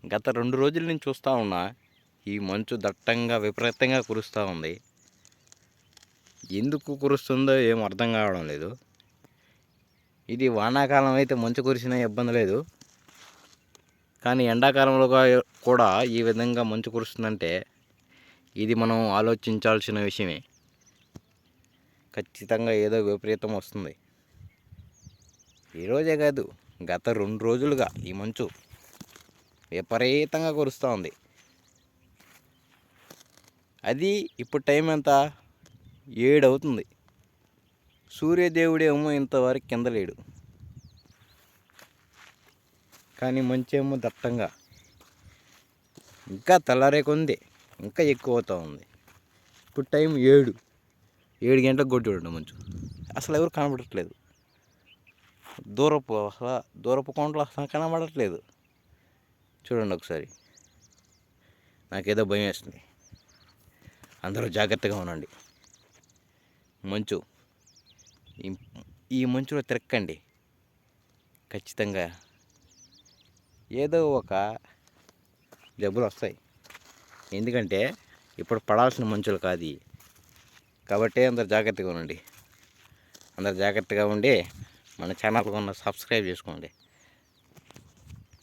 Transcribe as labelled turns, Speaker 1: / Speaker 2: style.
Speaker 1: గత 2 రోజుల నుంచి చూస్తూ ఉన్నా ఈ మంచు దట్టంగా విపరీతంగా కురుస్తూ ఉంది. ఎందుకు కురుస్తుందో ఏం అర్థం కావడం లేదు. ఇది వానాకాలం అయితే మంచు కురిసినా ఇబ్బంది లేదు, కానీ ఎండాకాలంలో కూడా ఈ విధంగా మంచు కురుస్తుందంటే ఇది మనం ఆలోచించాల్సిన విషయమే. ఖచ్చితంగా ఏదో విపరీతం వస్తుంది. ఈరోజే కాదు, గత 2 రోజులుగా ఈ మంచు విపరీతంగా కురుస్తూ ఉంది. అది ఇప్పుడు టైం ఎంత, 7 అవుతుంది. సూర్యదేవుడేమో ఇంతవరకు కింద లేడు, కానీ మంచేమో దట్టంగా ఇంకా తెల్లారే కొంది ఇంకా ఎక్కువ అవుతూ ఉంది. ఇప్పుడు టైం 7 గంటలకు కూడా చూడండి, మంచు అసలు ఎవరు కనబడట్లేదు. దూరపు కొండలు అసలు కనబడట్లేదు. చూడండి ఒకసారి, నాకేదో భయం వేస్తుంది. అందరూ జాగ్రత్తగా ఉండండి. మంచు ఈ మంచులో తిరక్కండి. ఖచ్చితంగా ఏదో ఒక జబ్బులు వస్తాయి. ఎందుకంటే ఇప్పుడు పడాల్సిన మంచులు కాదు కాబట్టి అందరు జాగ్రత్తగా ఉండండి. అందరు జాగ్రత్తగా ఉండి మన ఛానల్ సబ్స్క్రైబ్ చేసుకోండి.